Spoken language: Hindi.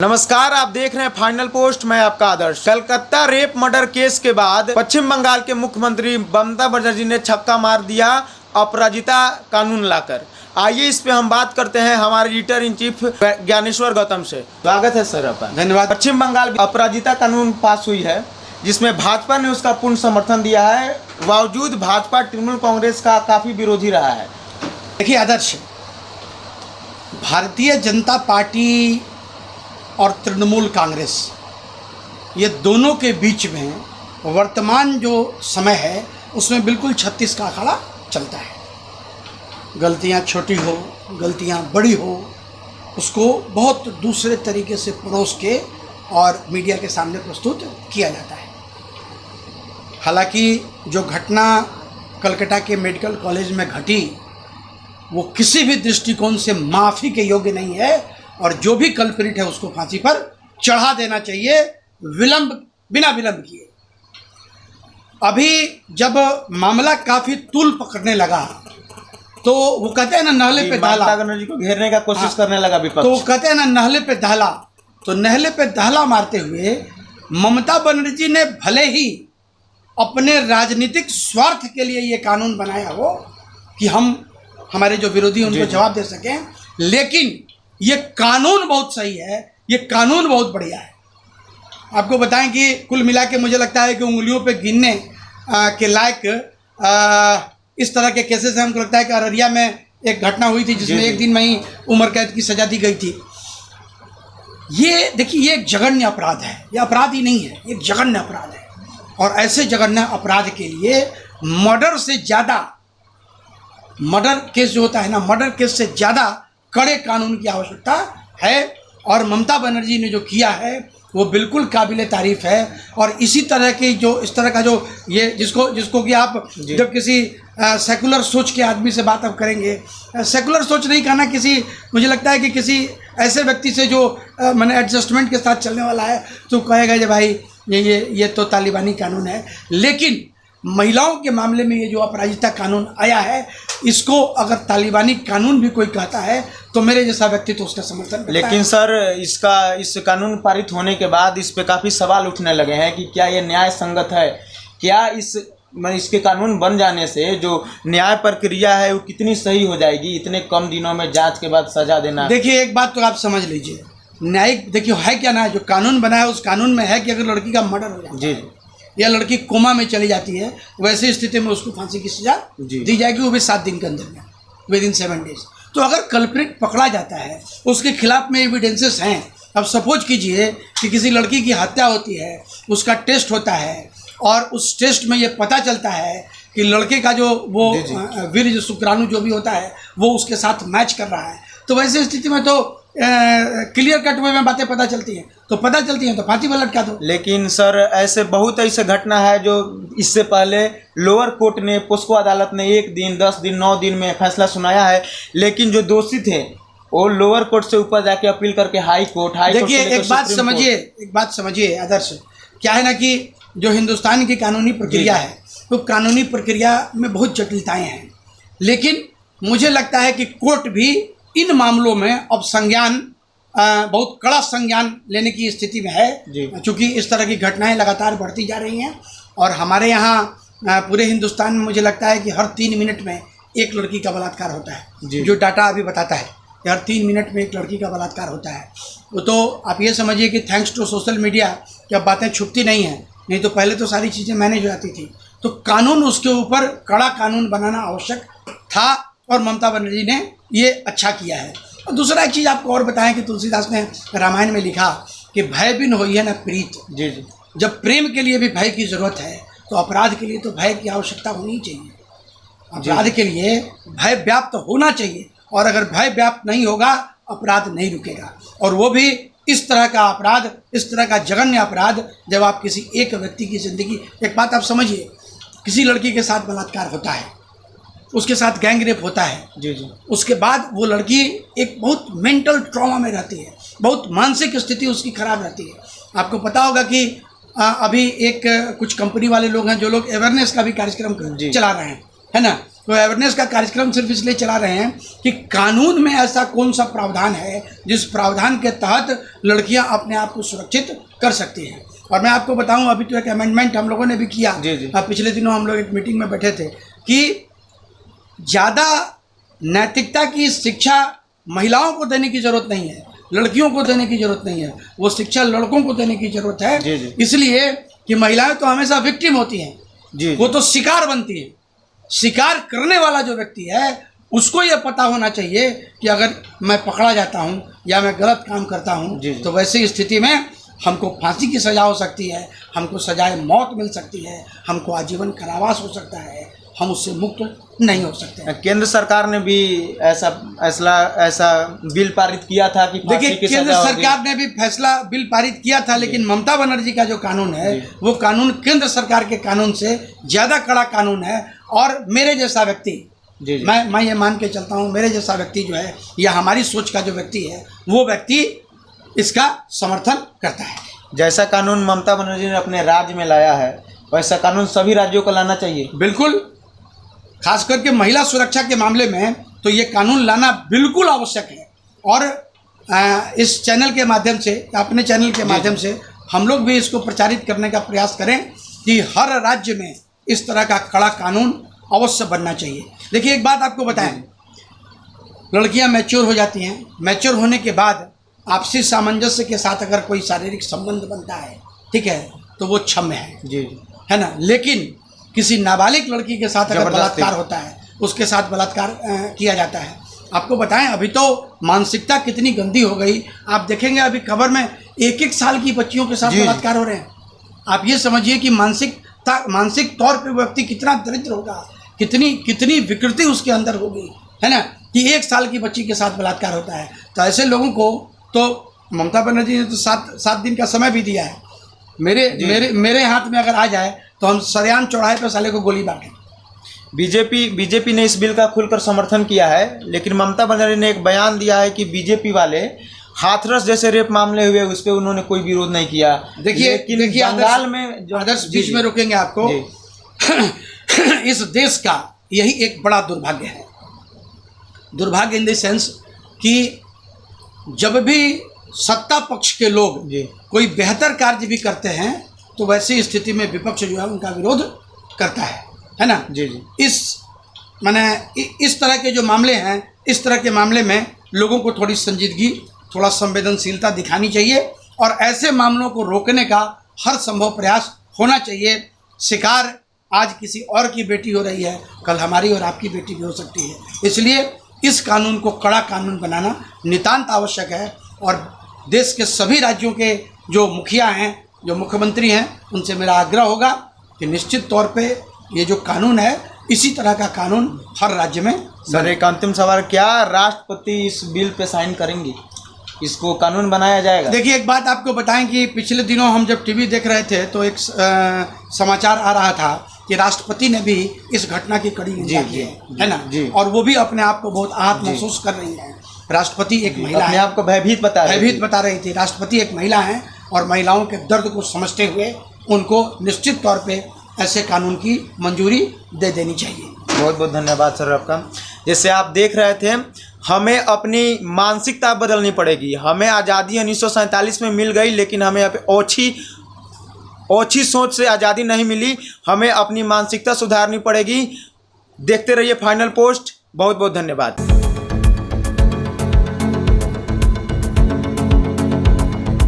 नमस्कार, आप देख रहे हैं फाइनल पोस्ट। मैं आपका आदर्श। कलकत्ता रेप मर्डर केस के बाद पश्चिम बंगाल के मुख्यमंत्री ममता बनर्जी ने छक्का मार दिया अपराजिता कानून लाकर। आइए इस पे हम बात करते हैं हमारे editor in chief Dnyaneshwar Gautam से। स्वागत है सर आपका। धन्यवाद। पश्चिम बंगाल में अपराजिता कानून पास हुई है जिसमें भाजपा ने उसका पूर्ण समर्थन दिया है, बावजूद भाजपा तृणमूल कांग्रेस का काफी विरोधी रहा है। देखिए आदर्श, भारतीय जनता पार्टी और तृणमूल कांग्रेस, ये दोनों के बीच में वर्तमान जो समय है उसमें बिल्कुल 36 का अखाड़ा चलता है। गलतियां छोटी हो, गलतियां बड़ी हो, उसको बहुत दूसरे तरीके से परोस के और मीडिया के सामने प्रस्तुत किया जाता है। हालांकि जो घटना कलकत्ता के मेडिकल कॉलेज में घटी वो किसी भी दृष्टिकोण से माफ़ी के योग्य नहीं है और जो भी कल्प्रिट है उसको फांसी पर चढ़ा देना चाहिए, बिना विलंब किए। अभी जब मामला काफ़ी तूल पकड़ने लगा तो वो कहते हैं ना, नहले पे दहला, ममता बनर्जी को घेरने का कोशिश करने लगा विपक्ष। तो वो कहते हैं ना, नहले पे दहला। तो नहले पे दहला मारते हुए ममता बनर्जी ने भले ही अपने राजनीतिक स्वार्थ के लिए ये कानून बनाया हो कि हमारे जो विरोधी उनको जवाब दे सकें, लेकिन ये कानून बहुत सही है, ये कानून बहुत बढ़िया है। आपको बताएं कि कुल मिला के मुझे लगता है कि उंगलियों पे गिनने के लायक इस तरह के केसेस हैं। हमको लगता है कि अररिया में एक घटना हुई थी जिसमें एक दिन में ही उम्र कैद की सजा दी गई थी। ये देखिए, ये एक जघन्य अपराध है, ये अपराध ही नहीं है, ये जघन्य अपराध है। और ऐसे जघन्य अपराध के लिए मर्डर से ज़्यादा, मर्डर केस जो होता है ना, मर्डर केस से ज़्यादा कड़े कानून की आवश्यकता है। और ममता बनर्जी ने जो किया है वो बिल्कुल काबिले तारीफ़ है। और इसी तरह की इस तरह का जो ये जिसको कि आप जब किसी सेकुलर सोच के आदमी से बात आप करेंगे, सेकुलर सोच नहीं कहना, मुझे लगता है कि किसी ऐसे व्यक्ति से जो मैंने एडजस्टमेंट के साथ चलने वाला है, तो कहेगा कि भाई ये तो तालिबानी कानून है। लेकिन महिलाओं के मामले में ये जो अपराजिता कानून आया है, इसको अगर तालिबानी कानून भी कोई कहता है तो मेरे जैसा व्यक्ति तो उसका समर्थन करता है। लेकिन सर, इस कानून पारित होने के बाद इस पे काफ़ी सवाल उठने लगे हैं कि क्या ये न्याय संगत है, क्या इसके कानून बन जाने से जो न्याय प्रक्रिया है वो कितनी सही हो जाएगी, इतने कम दिनों में जांच के बाद सजा देना। देखिए, एक बात तो आप समझ लीजिए, न्यायिक देखिए है क्या ना, जो कानून बना है उस कानून में है कि अगर लड़की का मर्डर हो जाए जी या लड़की कोमा में चली जाती है, वैसी स्थिति में उसको फांसी की सजा दी जाएगी, वो भी 7 दिन के अंदर में, विदिन 7 डेज। तो अगर कल्प्रिट पकड़ा जाता है, उसके खिलाफ में एविडेंसेस हैं। अब सपोज कीजिए कि किसी लड़की की हत्या होती है, उसका टेस्ट होता है और उस टेस्ट में ये पता चलता है कि लड़के का जो वो वीर्य शुक्राणु जो भी होता है वो उसके साथ मैच कर रहा है, तो वैसी स्थिति में तो क्लियर कट वे में बातें पता चलती हैं, तो फांसी पर लटका दो। लेकिन सर, बहुत ऐसे घटना है जो इससे पहले लोअर कोर्ट ने, पोस्को अदालत ने 1 दिन, 10 दिन, 9 दिन में फैसला सुनाया है, लेकिन जो दोषी थे वो लोअर कोर्ट से ऊपर जाके अपील करके हाई कोर्ट। देखिए, एक बात समझिए आदर्श, क्या है ना कि जो हिंदुस्तान की कानूनी प्रक्रिया है, तो कानूनी प्रक्रिया में बहुत जटिलताएं हैं। लेकिन मुझे लगता है कि कोर्ट भी इन मामलों में अब बहुत कड़ा संज्ञान लेने की स्थिति में है, क्योंकि इस तरह की घटनाएं लगातार बढ़ती जा रही हैं। और हमारे यहाँ पूरे हिंदुस्तान में मुझे लगता है कि हर 3 मिनट में एक लड़की का बलात्कार होता है। जो डाटा अभी बताता है कि हर 3 मिनट में एक लड़की का बलात्कार होता है। तो आप ये समझिए कि थैंक्स टू सोशल मीडिया कि अब बातें छुपती नहीं हैं, नहीं तो पहले तो सारी चीज़ें मैनेज हो जाती थी। तो कानून, उसके ऊपर कड़ा कानून बनाना आवश्यक था और ममता बनर्जी ने ये अच्छा किया है। और दूसरा एक चीज़ आपको और बताएं कि तुलसीदास ने रामायण में लिखा कि भय बिन होई है न प्रीत। जी। जब प्रेम के लिए भी भय की ज़रूरत है, तो अपराध के लिए तो भय की आवश्यकता होनी चाहिए। अपराध के लिए भय व्याप्त होना चाहिए, और अगर भय व्याप्त नहीं होगा, अपराध नहीं रुकेगा। और वो भी इस तरह का अपराध, इस तरह का जघन्य अपराध, जब आप किसी एक व्यक्ति की ज़िंदगी, एक बात आप समझिए, किसी लड़की के साथ बलात्कार होता है, उसके साथ गैंग रेप होता है, उसके बाद वो लड़की एक बहुत मेंटल ट्रॉमा में रहती है, बहुत मानसिक स्थिति उसकी खराब रहती है। आपको पता होगा कि अभी कुछ कंपनी वाले लोग हैं जो लोग अवेयरनेस का भी कार्यक्रम चला रहे हैं, है ना, तो अवेयरनेस का कार्यक्रम सिर्फ इसलिए चला रहे हैं कि कानून में ऐसा कौन सा प्रावधान है जिस प्रावधान के तहत लड़कियां अपने आप को सुरक्षित कर सकती हैं। और मैं आपको बताऊं, अभी तो एक अमेंडमेंट हम लोगों ने भी किया। जी जी। पिछले दिनों हम लोग एक मीटिंग में बैठे थे कि ज़्यादा नैतिकता की शिक्षा महिलाओं को देने की ज़रूरत नहीं है, लड़कियों को देने की ज़रूरत नहीं है, वो शिक्षा लड़कों को देने की ज़रूरत है। जी जी। इसलिए कि महिलाएं तो हमेशा विक्टिम होती हैं, जी वो तो शिकार बनती है। शिकार करने वाला जो व्यक्ति है उसको ये पता होना चाहिए कि अगर मैं पकड़ा जाता हूँ या मैं गलत काम करता हूँ जी जी। तो वैसी स्थिति में हमको फांसी की सज़ा हो सकती है, हमको सजाए मौत मिल सकती है, हमको आजीवन कारावास हो सकता है, हम उससे मुक्त नहीं हो सकते। केंद्र सरकार ने भी ऐसा बिल पारित किया था कि देखिए, फांसी की केंद्र सजा होगी। सरकार ने भी फैसला बिल पारित किया था, लेकिन ममता बनर्जी का जो कानून है वो कानून केंद्र सरकार के कानून से ज़्यादा कड़ा कानून है। और मेरे जैसा व्यक्ति, जी जी। मैं ये मान के चलता हूँ, मेरे जैसा व्यक्ति जो है या हमारी सोच का जो व्यक्ति है वो व्यक्ति इसका समर्थन करता है। जैसा कानून ममता बनर्जी ने अपने राज्य में लाया है वैसा कानून सभी राज्यों को लाना चाहिए। बिल्कुल, खास करके महिला सुरक्षा के मामले में तो ये कानून लाना बिल्कुल आवश्यक है। और इस चैनल के माध्यम से, अपने चैनल के माध्यम से हम लोग भी इसको प्रचारित करने का प्रयास करें कि हर राज्य में इस तरह का कड़ा कानून अवश्य बनना चाहिए। देखिए, एक बात आपको बताएं, लड़कियां मैच्योर हो जाती हैं, मैच्योर होने के बाद आपसी सामंजस्य के साथ अगर कोई शारीरिक संबंध बनता है, ठीक है, तो वो क्षम्य है, जी है ना। लेकिन किसी नाबालिग लड़की के साथ अगर जबरदस्ती बलात्कार होता है, उसके साथ बलात्कार किया जाता है, आपको बताएं अभी तो मानसिकता कितनी गंदी हो गई। आप देखेंगे अभी खबर में 1-1 साल की बच्चियों के साथ बलात्कार हो रहे हैं। आप ये समझिए कि मानसिक तौर पे व्यक्ति कितना दरिद्र होगा, कितनी विकृति उसके अंदर होगी, है ना, कि 1 साल की बच्ची के साथ बलात्कार होता है। तो ऐसे लोगों को तो ममता बनर्जी ने तो 7 दिन का समय भी दिया है। मेरे हाथ में अगर आ जाए तो हम सरेआम चौराहे पर साले को गोली मारें। बीजेपी ने इस बिल का खुलकर समर्थन किया है, लेकिन ममता बनर्जी ने एक बयान दिया है कि बीजेपी वाले हाथरस जैसे रेप मामले हुए उस पर उन्होंने कोई विरोध नहीं किया। देखिए बंगाल में जो आदर्श बीच में रोकेंगे आपको। इस देश का यही एक बड़ा दुर्भाग्य है। दुर्भाग्य इन द सेंस कि जब भी सत्ता पक्ष के लोग कोई बेहतर कार्य भी करते हैं तो वैसी स्थिति में विपक्ष जो है उनका विरोध करता है ना। जी जी। इस तरह के जो मामले हैं, इस तरह के मामले में लोगों को थोड़ी संजीदगी, थोड़ा संवेदनशीलता दिखानी चाहिए और ऐसे मामलों को रोकने का हर संभव प्रयास होना चाहिए। शिकार आज किसी और की बेटी हो रही है, कल हमारी और आपकी बेटी भी हो सकती है। इसलिए इस कानून को कड़ा कानून बनाना नितांत आवश्यक है और देश के सभी राज्यों के जो मुखिया हैं, जो मुख्यमंत्री हैं, उनसे मेरा आग्रह होगा कि निश्चित तौर पे ये जो कानून है, इसी तरह का कानून हर राज्य में। सर, एक अंतिम सवाल, क्या राष्ट्रपति इस बिल पे साइन करेंगी? इसको कानून बनाया जाएगा? देखिए, एक बात आपको बताएं कि पिछले दिनों हम जब टीवी देख रहे थे तो एक समाचार आ रहा था कि राष्ट्रपति ने भी इस घटना की कड़ी निंदा की है ना जी। और वो भी अपने आप को बहुत आहत महसूस कर रही हैं। राष्ट्रपति एक महिला अपने आप को भयभीत बता रही थी। राष्ट्रपति एक महिला हैं और महिलाओं के दर्द को समझते हुए उनको निश्चित तौर पे ऐसे कानून की मंजूरी दे देनी चाहिए। बहुत बहुत धन्यवाद सर आपका। जैसे आप देख रहे थे, हमें अपनी मानसिकता बदलनी पड़ेगी। हमें आज़ादी 1947 में मिल गई, लेकिन हमें ओछी सोच से आज़ादी नहीं मिली। हमें अपनी मानसिकता सुधारनी पड़ेगी। देखते रहिए फाइनल पोस्ट। बहुत बहुत धन्यवाद।